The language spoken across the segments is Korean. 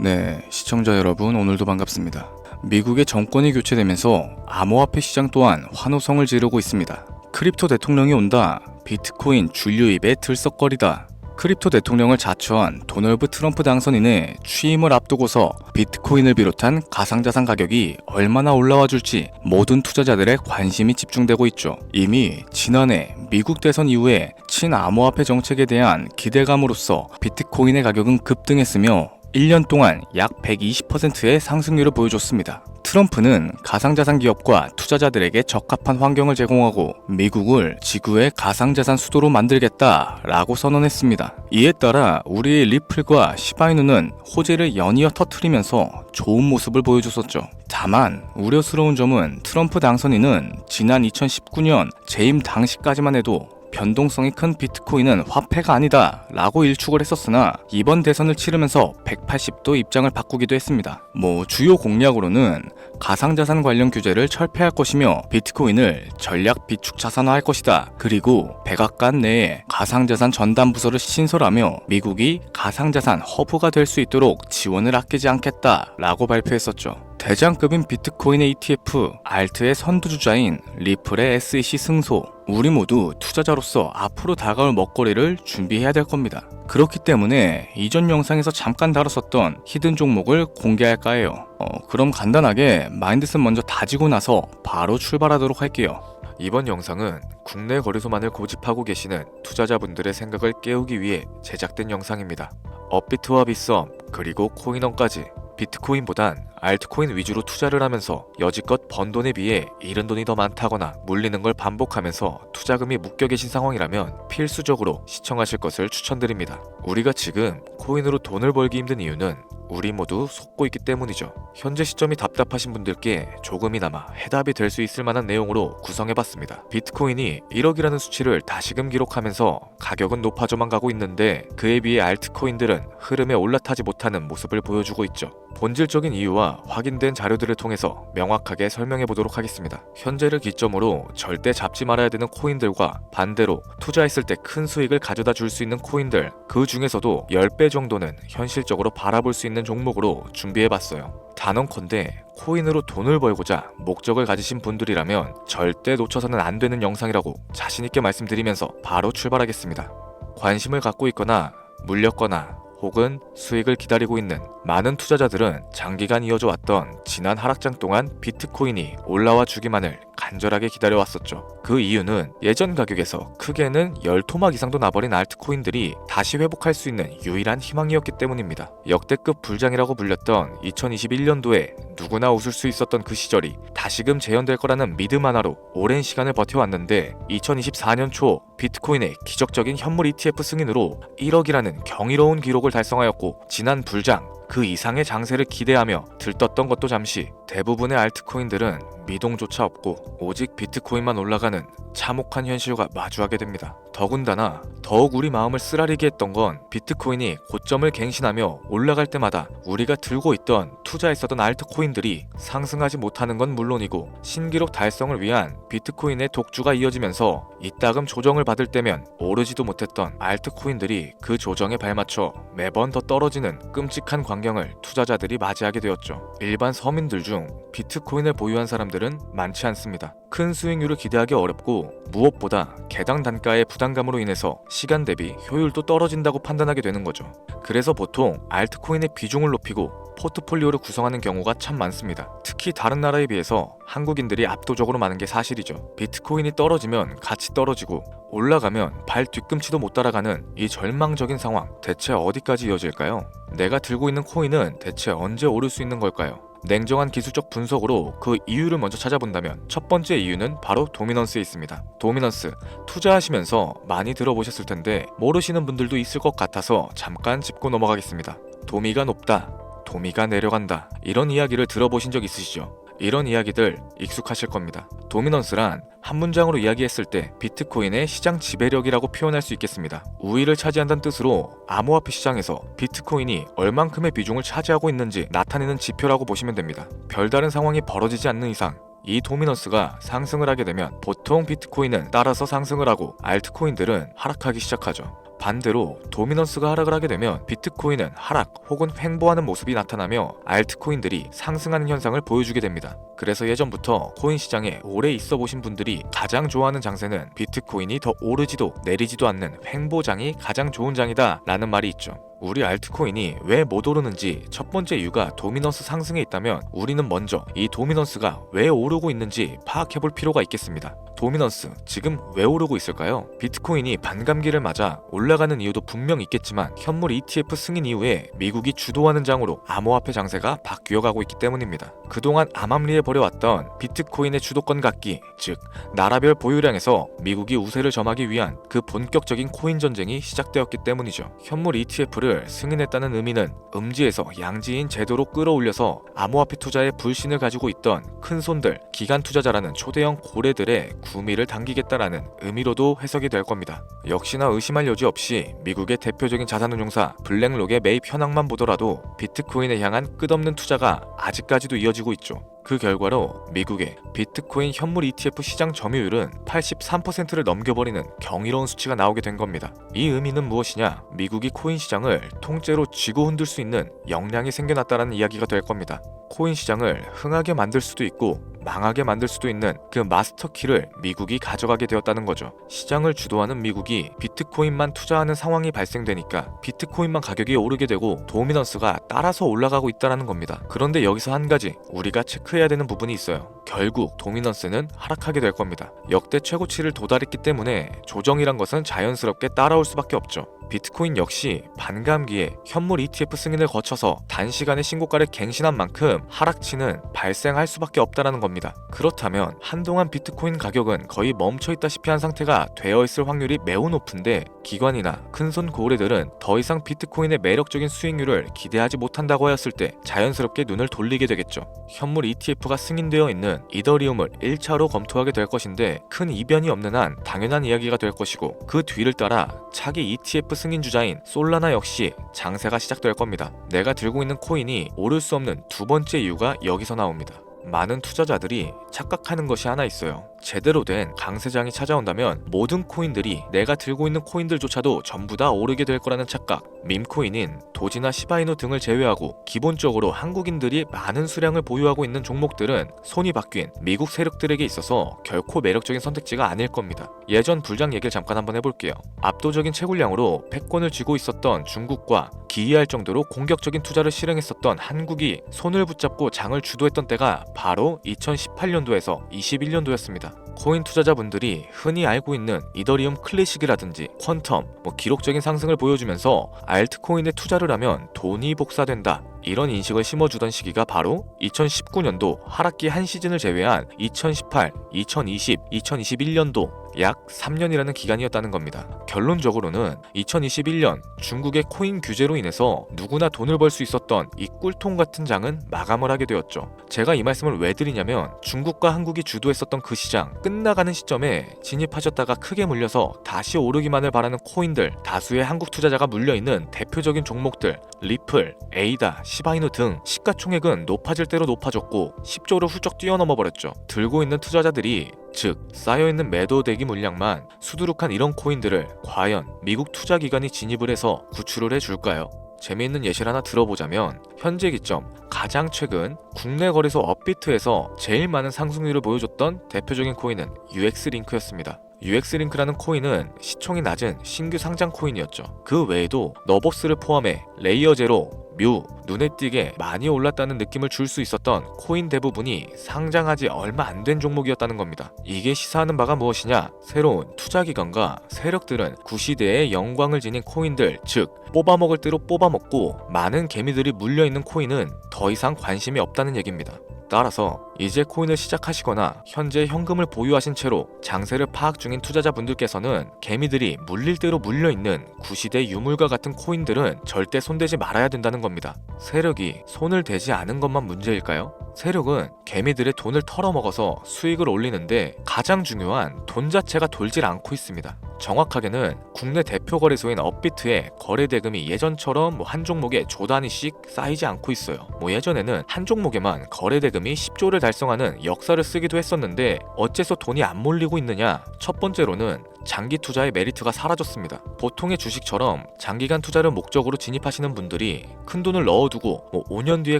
네, 시청자 여러분 오늘도 반갑습니다. 미국의 정권이 교체되면서 암호화폐 시장 또한 환호성을 지르고 있습니다. 크립토 대통령이 온다. 비트코인 주류 입에 들썩거리다. 크립토 대통령을 자처한 도널드 트럼프 당선인의 취임을 앞두고서 비트코인을 비롯한 가상자산 가격이 얼마나 올라와 줄지 모든 투자자들의 관심이 집중되고 있죠. 이미 지난해 미국 대선 이후에 친암호화폐 정책에 대한 기대감으로써 비트코인의 가격은 급등했으며 1년 동안 약 120%의 상승률을 보여줬습니다. 트럼프는 가상자산 기업과 투자자들에게 적합한 환경을 제공하고 미국을 지구의 가상자산 수도로 만들겠다라고 선언했습니다. 이에 따라 우리의 리플과 시바이누는 호재를 연이어 터뜨리면서 좋은 모습을 보여줬었죠. 다만 우려스러운 점은 트럼프 당선인은 지난 2019년 재임 당시까지만 해도 변동성이 큰 비트코인은 화폐가 아니다 라고 일축을 했었으나 이번 대선을 치르면서 180도 입장을 바꾸기도 했습니다. 주요 공약으로는 가상자산 관련 규제를 철폐할 것이며 비트코인을 전략 비축 자산화할 것이다. 그리고 백악관 내에 가상자산 전담 부서를 신설하며 미국이 가상자산 허브가 될 수 있도록 지원을 아끼지 않겠다 라고 발표했었죠. 대장급인 비트코인의 ETF, 알트의 선두주자인 리플의 SEC 승소, 우리 모두 투자자로서 앞으로 다가올 먹거리를 준비해야 될 겁니다. 그렇기 때문에 이전 영상에서 잠깐 다뤘었던 히든 종목을 공개할까 해요. 그럼 간단하게 마인드셋 먼저 다지고 나서 바로 출발하도록 할게요. 이번 영상은 국내 거래소만을 고집하고 계시는 투자자분들의 생각을 깨우기 위해 제작된 영상입니다. 업비트와 빗썸, 그리고 코인원까지 비트코인보단 알트코인 위주로 투자를 하면서 여지껏 번 돈에 비해 잃은 돈이 더 많다거나 물리는 걸 반복하면서 투자금이 묶여 계신 상황이라면 필수적으로 시청하실 것을 추천드립니다. 우리가 지금 코인으로 돈을 벌기 힘든 이유는 우리 모두 속고 있기 때문이죠. 현재 시점이 답답하신 분들께 조금이나마 해답이 될 수 있을 만한 내용으로 구성해봤습니다. 비트코인이 1억이라는 수치를 다시금 기록하면서 가격은 높아져만 가고 있는데 그에 비해 알트코인들은 흐름에 올라타지 못하는 모습을 보여주고 있죠. 본질적인 이유와 확인된 자료들을 통해서 명확하게 설명해보도록 하겠습니다. 현재를 기점으로 절대 잡지 말아야 되는 코인들과 반대로 투자했을 때 큰 수익을 가져다 줄 수 있는 코인들, 그 중에서도 10배 정도는 현실적으로 바라볼 수 있는 종목으로 준비해봤어요. 단언컨대 코인으로 돈을 벌고자 목적을 가지신 분들이라면 절대 놓쳐서는 안 되는 영상이라고 자신있게 말씀드리면서 바로 출발하겠습니다. 관심을 갖고 있거나 물렸거나 혹은 수익을 기다리고 있는 많은 투자자들은 장기간 이어져 왔던 지난 하락장 동안 비트코인이 올라와 주기만을 간절하게 기다려왔었죠. 그 이유는 예전 가격에서 크게는 10토막 이상도 나버린 알트코인들이 다시 회복할 수 있는 유일한 희망이었기 때문입니다. 역대급 불장이라고 불렸던 2021년도에 누구나 웃을 수 있었던 그 시절이 다시금 재현될 거라는 믿음 하나로 오랜 시간을 버텨왔는데 2024년 초 비트코인의 기적적인 현물 ETF 승인으로 1억이라는 경이로운 기록을 달성하였고 지난 불장 그 이상의 장세를 기대하며 들떴던 것도 잠시 대부분의 알트코인들은 미동조차 없고 오직 비트코인만 올라가는 참혹한 현실과 마주하게 됩니다. 더군다나 더욱 우리 마음을 쓰라리게 했던 건 비트코인이 고점을 갱신하며 올라갈 때마다 우리가 들고 있던 투자했었던 알트코인들이 상승하지 못하는 건 물론이고 신기록 달성을 위한 비트코인의 독주가 이어지면서 이따금 조정을 받을 때면 오르지도 못했던 알트코인들이 그 조정에 발맞춰 매번 더 떨어지는 끔찍한 광경을 투자자들이 맞이하게 되었죠. 일반 서민들 중 비트코인을 보유한 사람들은 많지 않습니다. 큰 수익률을 기대하기 어렵고 무엇보다 개당 단가의 부담감으로 인해서 시간 대비 효율도 떨어진다고 판단하게 되는 거죠. 그래서 보통 알트코인의 비중을 높이고 포트폴리오를 구성하는 경우가 참 많습니다. 특히 다른 나라에 비해서 한국인들이 압도적으로 많은 게 사실이죠. 비트코인이 떨어지면 같이 떨어지고 올라가면 발 뒤꿈치도 못 따라가는 이 절망적인 상황, 대체 어디까지 이어질까요? 내가 들고 있는 코인은 대체 언제 오를 수 있는 걸까요? 냉정한 기술적 분석으로 그 이유를 먼저 찾아본다면 첫 번째 이유는 바로 도미넌스에 있습니다. 도미넌스, 투자하시면서 많이 들어보셨을 텐데 모르시는 분들도 있을 것 같아서 잠깐 짚고 넘어가겠습니다. 도미가 높다, 도미가 내려간다, 이런 이야기를 들어보신 적 있으시죠? 이런 이야기들 익숙하실 겁니다. 도미넌스란 한 문장으로 이야기했을 때 비트코인의 시장 지배력이라고 표현할 수 있겠습니다. 우위를 차지한다는 뜻으로 암호화폐 시장에서 비트코인이 얼만큼의 비중을 차지하고 있는지 나타내는 지표라고 보시면 됩니다. 별다른 상황이 벌어지지 않는 이상 이 도미넌스가 상승을 하게 되면 보통 비트코인은 따라서 상승을 하고 알트코인들은 하락하기 시작하죠. 반대로 도미넌스가 하락을 하게 되면 비트코인은 하락 혹은 횡보하는 모습이 나타나며 알트코인들이 상승하는 현상을 보여주게 됩니다. 그래서 예전부터 코인 시장에 오래 있어 보신 분들이 가장 좋아하는 장세는 비트코인이 더 오르지도 내리지도 않는 횡보장이 가장 좋은 장이다 라는 말이 있죠. 우리 알트코인이 왜 못 오르는지 첫 번째 이유가 도미넌스 상승에 있다면 우리는 먼저 이 도미넌스가 왜 오르고 있는지 파악해 볼 필요가 있겠습니다. 도미넌스, 지금 왜 오르고 있을까요? 비트코인이 반감기를 맞아 올라가는 이유도 분명 있겠지만 현물 ETF 승인 이후에 미국이 주도하는 장으로 암호화폐 장세가 바뀌어가고 있기 때문입니다. 그동안 암암리에 벌여왔던 비트코인의 주도권 갖기, 즉 나라별 보유량에서 미국이 우세를 점하기 위한 그 본격적인 코인 전쟁이 시작되었기 때문이죠. 현물 ETF를 승인했다는 의미는 음지에서 양지인 제도로 끌어올려서 암호화폐 투자에 불신을 가지고 있던 큰 손들, 기관 투자자라는 초대형 고래들의 구미를 당기겠다라는 의미로도 해석이 될 겁니다. 역시나 의심할 여지 없이 미국의 대표적인 자산운용사 블랙록의 매입 현황만 보더라도 비트코인에 향한 끝없는 투자가 아직까지도 이어지고 있죠. 그 결과로 미국의 비트코인 현물 ETF 시장 점유율은 83%를 넘겨버리는 경이로운 수치가 나오게 된 겁니다. 이 의미는 무엇이냐? 미국이 코인 시장을 통째로 쥐고 흔들 수 있는 역량이 생겨났다는 이야기가 될 겁니다. 코인 시장을 흥하게 만들 수도 있고 망하게 만들 수도 있는 그 마스터키를 미국이 가져가게 되었다는 거죠. 시장을 주도하는 미국이 비트코인만 투자하는 상황이 발생되니까 비트코인만 가격이 오르게 되고 도미넌스가 따라서 올라가고 있다는 겁니다. 그런데 여기서 한 가지 우리가 체크해야 되는 부분이 있어요. 결국 도미넌스는 하락하게 될 겁니다. 역대 최고치를 도달했기 때문에 조정이란 것은 자연스럽게 따라올 수밖에 없죠. 비트코인 역시 반감기에 현물 ETF 승인을 거쳐서 단시간에 신고가를 갱신한 만큼 하락치는 발생할 수밖에 없다는 겁니다. 그렇다면 한동안 비트코인 가격은 거의 멈춰있다시피 한 상태가 되어 있을 확률이 매우 높은데 기관이나 큰손 고래들은 더 이상 비트코인의 매력적인 수익률을 기대하지 못한다고 하였을 때 자연스럽게 눈을 돌리게 되겠죠. 현물 ETF가 승인되어 있는 이더리움을 1차로 검토하게 될 것인데 큰 이변이 없는 한 당연한 이야기가 될 것이고 그 뒤를 따라 차기 ETF 승인 주자인 솔라나 역시 장세가 시작될 겁니다. 내가 들고 있는 코인이 오를 수 없는 두 번째 이유가 여기서 나옵니다. 많은 투자자들이 착각하는 것이 하나 있어요. 제대로 된 강세장이 찾아온다면 모든 코인들이 내가 들고 있는 코인들조차도 전부 다 오르게 될 거라는 착각. 밈코인인 도지나 시바이누 등을 제외하고 기본적으로 한국인들이 많은 수량을 보유하고 있는 종목들은 손이 바뀐 미국 세력들에게 있어서 결코 매력적인 선택지가 아닐 겁니다. 예전 불장 얘기를 잠깐 한번 해볼게요. 압도적인 채굴량으로 패권을 쥐고 있었던 중국과 기이할 정도로 공격적인 투자를 실행했었던 한국이 손을 붙잡고 장을 주도했던 때가 바로 2018년도에서 21년도였습니다. 코인 투자자분들이 흔히 알고 있는 이더리움 클래식이라든지 퀀텀, 기록적인 상승을 보여주면서 알트코인에 투자를 하면 돈이 복사된다, 이런 인식을 심어주던 시기가 바로 2019년도 하락기 한 시즌을 제외한 2018, 2020, 2021년도 약 3년이라는 기간이었다는 겁니다. 결론적으로는 2021년 중국의 코인 규제로 인해서 누구나 돈을 벌 수 있었던 이 꿀통 같은 장은 마감을 하게 되었죠. 제가 이 말씀을 왜 드리냐면 중국과 한국이 주도했었던 그 시장 끝나가는 시점에 진입하셨다가 크게 물려서 다시 오르기만을 바라는 코인들, 다수의 한국 투자자가 물려있는 대표적인 종목들 리플, 에이다, 시바이누 등 시가총액은 높아질 대로 높아졌고 10조를 훌쩍 뛰어넘어 버렸죠. 들고 있는 투자자들이, 즉 쌓여있는 매도 대기 물량만 수두룩한 이런 코인들을 과연 미국 투자기관이 진입을 해서 구출을 해줄까요? 재미있는 예시를 하나 들어보자면 현재 기점 가장 최근 국내 거래소 업비트에서 제일 많은 상승률을 보여줬던 대표적인 코인은 UX링크였습니다. UX링크라는 코인은 시총이 낮은 신규 상장 코인이었죠. 그 외에도 너버스를 포함해 레이어 제로, 뮤, 눈에 띄게 많이 올랐다는 느낌을 줄 수 있었던 코인 대부분이 상장하지 얼마 안 된 종목이었다는 겁니다. 이게 시사하는 바가 무엇이냐? 새로운 투자기관과 세력들은 구시대의 영광을 지닌 코인들, 즉 뽑아먹을 대로 뽑아먹고 많은 개미들이 물려있는 코인은 더 이상 관심이 없다는 얘기입니다. 따라서 이제 코인을 시작하시거나 현재 현금을 보유하신 채로 장세를 파악 중인 투자자분들께서는 개미들이 물릴 대로 물려있는 구시대 유물과 같은 코인들은 절대 손대지 말아야 된다는 겁니다. 세력이 손을 대지 않은 것만 문제일까요? 세력은 개미들의 돈을 털어먹어서 수익을 올리는데 가장 중요한 돈 자체가 돌질 않고 있습니다. 정확하게는 국내 대표 거래소인 업비트의 거래 대금이 예전처럼 한 종목에 조 단위씩 쌓이지 않고 있어요. 예전에는 한 종목에만 거래 대금이 10조를 달성하는 역사를 쓰기도 했었는데 어째서 돈이 안 몰리고 있느냐? 첫 번째로는 장기 투자의 메리트가 사라졌습니다. 보통의 주식처럼 장기간 투자를 목적으로 진입하시는 분들이 큰 돈을 넣어두고 5년 뒤에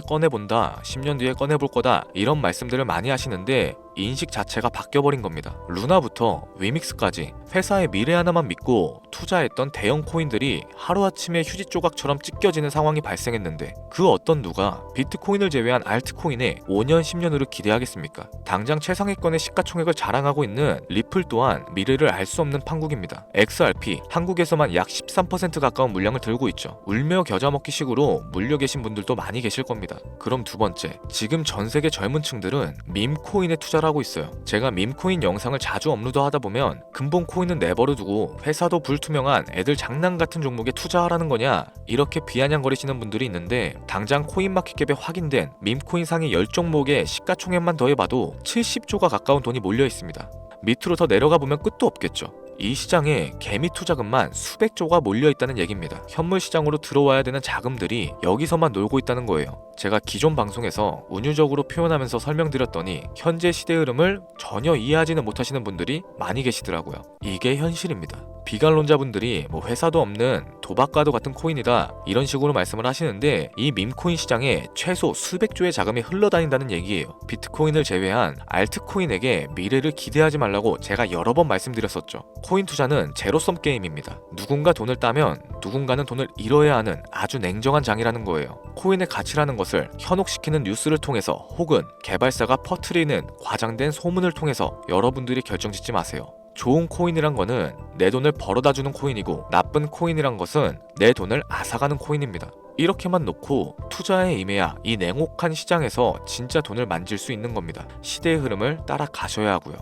꺼내본다, 10년 뒤에 꺼내볼 거다 이런 말씀들을 많이 하시는데 인식 자체가 바뀌어버린 겁니다. 루나부터 위믹스까지 회사의 미래 하나만 믿고 투자했던 대형 코인들이 하루아침에 휴지 조각처럼 찢겨지는 상황이 발생했는데 그 어떤 누가 비트코인을 제외한 알트코인에 5년, 10년으로 기대하겠습니까? 당장 최상위권의 시가총액을 자랑하고 있는 리플 또한 미래를 알 수 없는 판국입니다. XRP, 한국에서만 약 13% 가까운 물량을 들고 있죠. 울며 겨자 먹기 식으로 물려 계신 분들도 많이 계실 겁니다. 그럼 두 번째, 지금 전 세계 젊은 층들은 밈코인에 투자를 하고 있어요. 제가 밈코인 영상을 자주 업로드하다 보면 근본 코인은 내버려 두고 회사도 불투명한 애들 장난 같은 종목에 투자하라는 거냐 이렇게 비아냥거리시는 분들이 있는데 당장 코인마켓캡에 확인된 밈코인 상위 10종목의 시가총액만 더해봐도 70조가 가까운 돈이 몰려 있습니다. 밑으로 더 내려가 보면 끝도 없겠죠. 이 시장에 개미 투자금만 수백조가 몰려있다는 얘기입니다. 현물 시장으로 들어와야 되는 자금들이 여기서만 놀고 있다는 거예요. 제가 기존 방송에서 운유적으로 표현하면서 설명드렸더니 현재 시대 흐름을 전혀 이해하지는 못하시는 분들이 많이 계시더라고요. 이게 현실입니다. 비관론자분들이 회사도 없는 도박과도 같은 코인이다 이런 식으로 말씀을 하시는데 이 밈코인 시장에 최소 수백조의 자금이 흘러다닌다는 얘기예요. 비트코인을 제외한 알트코인에게 미래를 기대하지 말라고 제가 여러 번 말씀드렸었죠. 코인 투자는 제로섬 게임입니다. 누군가 돈을 따면 누군가는 돈을 잃어야 하는 아주 냉정한 장이라는 거예요. 코인의 가치라는 것을 현혹시키는 뉴스를 통해서 혹은 개발사가 퍼뜨리는 과장된 소문을 통해서 여러분들이 결정짓지 마세요. 좋은 코인이란 거는 내 돈을 벌어다 주는 코인이고 나쁜 코인이란 것은 내 돈을 앗아가는 코인입니다. 이렇게만 놓고 투자에 임해야 이 냉혹한 시장에서 진짜 돈을 만질 수 있는 겁니다. 시대의 흐름을 따라가셔야 하고요.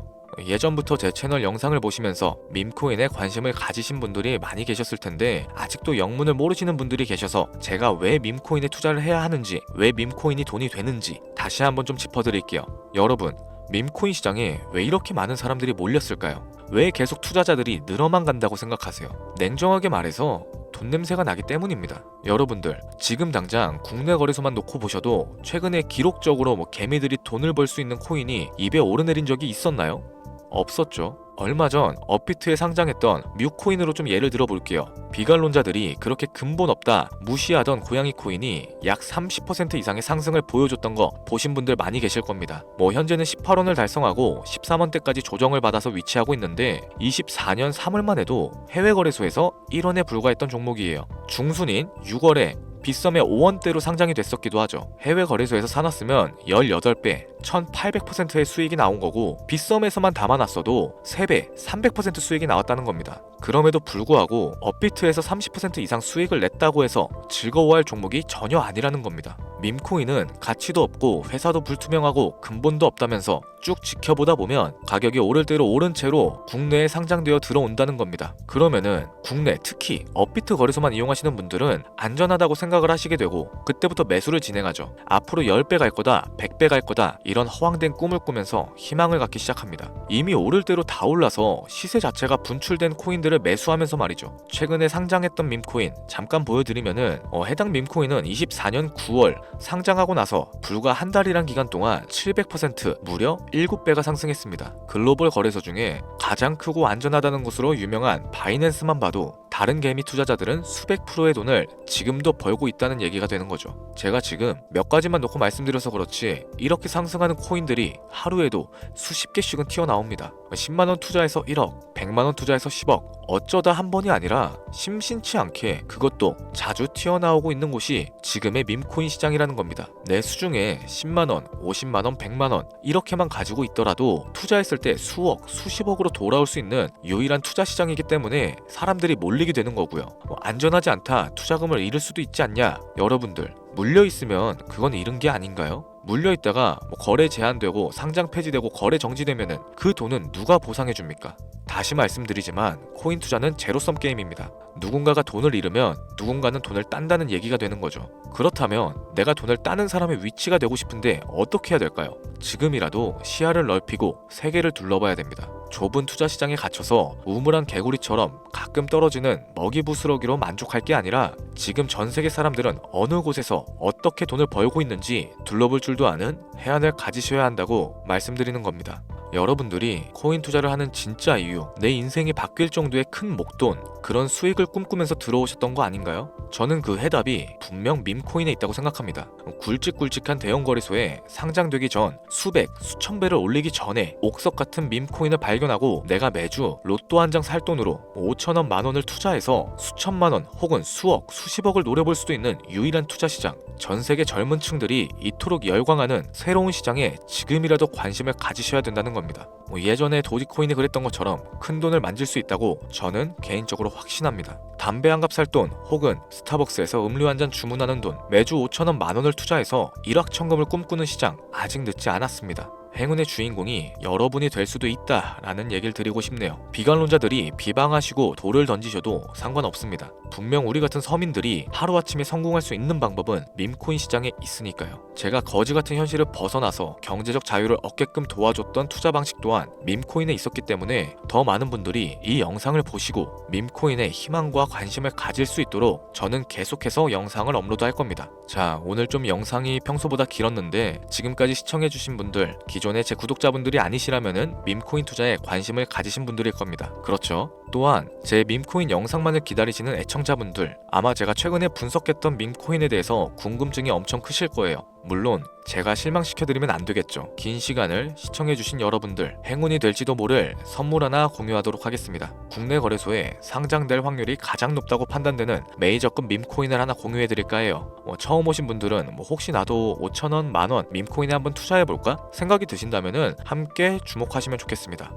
예전부터 제 채널 영상을 보시면서 밈코인에 관심을 가지신 분들이 많이 계셨을 텐데 아직도 영문을 모르시는 분들이 계셔서 제가 왜 밈코인에 투자를 해야 하는지, 왜 밈코인이 돈이 되는지 다시 한번 좀 짚어드릴게요. 여러분, 밈코인 시장에 왜 이렇게 많은 사람들이 몰렸을까요? 왜 계속 투자자들이 늘어만 간다고 생각하세요? 냉정하게 말해서 돈 냄새가 나기 때문입니다. 여러분들, 지금 당장 국내 거래소만 놓고 보셔도 최근에 기록적으로 개미들이 돈을 벌 수 있는 코인이 입에 오르내린 적이 있었나요? 없었죠. 얼마 전 업비트에 상장했던 뮤코인으로 좀 예를 들어 볼게요. 비관론자들이 그렇게 근본 없다 무시하던 고양이 코인이 약 30% 이상의 상승을 보여줬던 거 보신 분들 많이 계실 겁니다. 현재는 18원을 달성하고 13원대까지 조정을 받아서 위치하고 있는데 24년 3월만 해도 해외 거래소에서 1원에 불과했던 종목이에요. 중순인 6월에 빗썸에 5원대로 상장이 됐었기도 하죠. 해외 거래소에서 사놨으면 18배, 1800%의 수익이 나온 거고 빗썸에서만 담아놨어도 3배, 300% 수익이 나왔다는 겁니다. 그럼에도 불구하고 업비트에서 30% 이상 수익을 냈다고 해서 즐거워할 종목이 전혀 아니라는 겁니다. 밈코인은 가치도 없고 회사도 불투명하고 근본도 없다면서 쭉 지켜보다 보면 가격이 오를 대로 오른 채로 국내에 상장되어 들어온다는 겁니다. 그러면은 국내 특히 업비트 거래소만 이용하시는 분들은 안전하다고 생각을 하시게 되고 그때부터 매수를 진행하죠. 앞으로 10배 갈 거다, 100배 갈 거다 이런 허황된 꿈을 꾸면서 희망을 갖기 시작합니다. 이미 오를 대로 다 올라서 시세 자체가 분출된 코인들을 매수하면서 말이죠. 최근에 상장했던 밈코인 잠깐 보여드리면은 해당 밈코인은 24년 9월 상장하고 나서 불과 한 달이란 기간 동안 700% 무려 7배가 상승했습니다. 글로벌 거래소 중에 가장 크고 안전하다는 곳으로 유명한 바이낸스만 봐도 다른 개미 투자자들은 수백 프로의 돈을 지금도 벌고 있다는 얘기가 되는 거죠. 제가 지금 몇 가지만 놓고 말씀드려서 그렇지 이렇게 상승하는 코인들이 하루에도 수십 개씩은 튀어나옵니다. 10만원 투자해서 1억, 100만원 투자해서 10억 어쩌다 한 번이 아니라 심심치 않게 그것도 자주 튀어나오고 있는 곳이 지금의 밈코인 시장이라는 겁니다. 내 수중에 10만원, 50만원, 100만원 이렇게만 가지고 있더라도 투자했을 때 수억, 수십억으로 돌아올 수 있는 유일한 투자 시장이기 때문에 사람들이 몰리게 되는 거고요. 안전하지 않다, 투자금을 잃을 수도 있지 않냐? 여러분들, 물려있으면 그건 잃은 게 아닌가요? 물려있다가 거래 제한되고 상장 폐지되고 거래 정지되면은 그 돈은 누가 보상해줍니까? 다시 말씀드리지만 코인 투자는 제로섬 게임입니다. 누군가가 돈을 잃으면 누군가는 돈을 딴다는 얘기가 되는 거죠. 그렇다면 내가 돈을 따는 사람의 위치가 되고 싶은데 어떻게 해야 될까요? 지금이라도 시야를 넓히고 세계를 둘러봐야 됩니다. 좁은 투자 시장에 갇혀서 우물한 개구리처럼 가끔 떨어지는 먹이 부스러기로 만족할 게 아니라 지금 전 세계 사람들은 어느 곳에서 어떻게 돈을 벌고 있는지 둘러볼 줄도 아는 해안을 가지셔야 한다고 말씀드리는 겁니다. 여러분들이 코인 투자를 하는 진짜 이유, 내 인생이 바뀔 정도의 큰 목돈, 그런 수익을 꿈꾸면서 들어오셨던 거 아닌가요? 저는 그 해답이 분명 밈코인에 있다고 생각합니다. 굵직굵직한 대형 거래소에 상장되기 전 수백, 수천 배를 올리기 전에 옥석 같은 밈코인을 발견하고 내가 매주 로또 한 장 살 돈으로 5천원, 만원을 투자해서 수천만원 혹은 수억, 수십억을 노려볼 수도 있는 유일한 투자 시장. 전 세계 젊은 층들이 이토록 열광하는 새로운 시장에 지금이라도 관심을 가지셔야 된다는 겁니다. 예전에 도지코인이 그랬던 것처럼 큰 돈을 만질 수 있다고 저는 개인적으로 확신합니다. 담배 한 갑 살 돈 혹은 스타벅스에서 음료 한 잔 주문하는 돈, 매주 5천원, 만원을 투자해서 일확천금을 꿈꾸는 시장, 아직 늦지 않았습니다. 행운의 주인공이 여러분이 될 수도 있다라는 얘기를 드리고 싶네요. 비관론자들이 비방하시고 돌을 던지셔도 상관없습니다. 분명 우리 같은 서민들이 하루아침에 성공할 수 있는 방법은 밈코인 시장에 있으니까요. 제가 거지 같은 현실을 벗어나서 경제적 자유를 얻게끔 도와줬던 투자 방식 또한 밈코인에 있었기 때문에 더 많은 분들이 이 영상을 보시고 밈코인에 희망과 관심을 가질 수 있도록 저는 계속해서 영상을 업로드할 겁니다. 자, 오늘 좀 영상이 평소보다 길었는데 지금까지 시청해주신 분들, 기존의 제 구독자분들이 아니시라면은 밈코인 투자에 관심을 가지신 분들일 겁니다. 그렇죠? 또한 제 밈코인 영상만을 기다리시는 애청자분들, 아마 제가 최근에 분석했던 밈코인에 대해서 궁금증이 엄청 크실 거예요. 물론 제가 실망시켜드리면 안 되겠죠. 긴 시간을 시청해주신 여러분들, 행운이 될지도 모를 선물 하나 공유하도록 하겠습니다. 국내 거래소에 상장될 확률이 가장 높다고 판단되는 메이저급 밈코인을 하나 공유해드릴까 해요. 처음 오신 분들은 혹시 나도 5천원, 만원 밈코인에 한번 투자해볼까? 생각이 드신다면은 함께 주목하시면 좋겠습니다.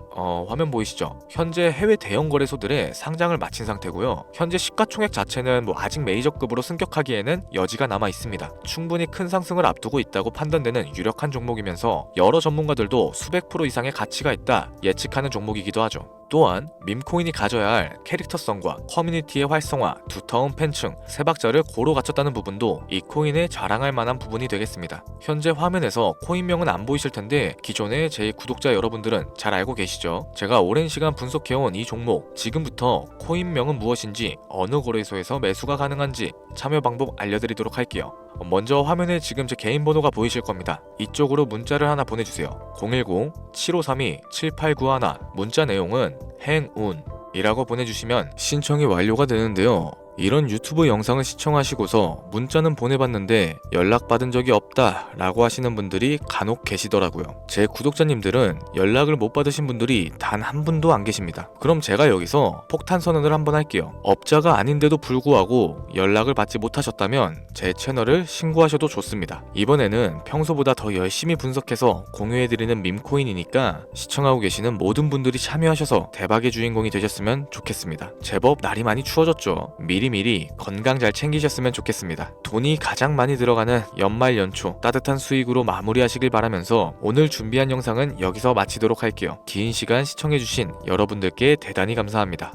화면 보이시죠? 현재 해외 대형 거래소들의 상장을 마친 상태고요. 현재 시가총액 자체는 아직 메이저급으로 승격하기에는 여지가 남아 있습니다. 충분히 큰 상승을 앞두고 있다고 판단되는 유력한 종목이면서 여러 전문가들도 수백 프로 이상의 가치가 있다 예측하는 종목이기도 하죠. 또한 밈코인이 가져야 할 캐릭터성과 커뮤니티의 활성화, 두터운 팬층, 세 박자를 고루 갖췄다는 부분도 이 코인에 자랑할 만한 부분이 되겠습니다. 현재 화면에서 코인명은 안 보이실 텐데 기존의 제 구독자 여러분들은 잘 알고 계시죠? 제가 오랜 시간 분석해온 이 종목, 지금부터 코인명은 무엇인지, 어느 거래소에서 매수가 가능한지 참여 방법 알려드리도록 할게요. 먼저 화면에 지금 제 개인 번호가 보이실 겁니다. 이쪽으로 문자를 하나 보내주세요. 010-7532-7891. 문자 내용은 행운이라고 보내주시면 신청이 완료가 되는데요. 이런 유튜브 영상을 시청하시고서 문자는 보내봤는데 연락받은 적이 없다 라고 하시는 분들이 간혹 계시더라고요. 제 구독자님들은 연락을 못 받으신 분들이 단 한 분도 안 계십니다. 그럼 제가 여기서 폭탄 선언을 한번 할게요. 업자가 아닌데도 불구하고 연락을 받지 못하셨다면 제 채널을 신고하셔도 좋습니다. 이번에는 평소보다 더 열심히 분석해서 공유해드리는 밈코인이니까 시청하고 계시는 모든 분들이 참여하셔서 대박의 주인공이 되셨으면 좋겠습니다. 제법 날이 많이 추워졌죠. 미리미리 건강 잘 챙기셨으면 좋겠습니다. 돈이 가장 많이 들어가는 연말 연초 따뜻한 수익으로 마무리하시길 바라면서 오늘 준비한 영상은 여기서 마치도록 할게요. 긴 시간 시청해주신 여러분들께 대단히 감사합니다.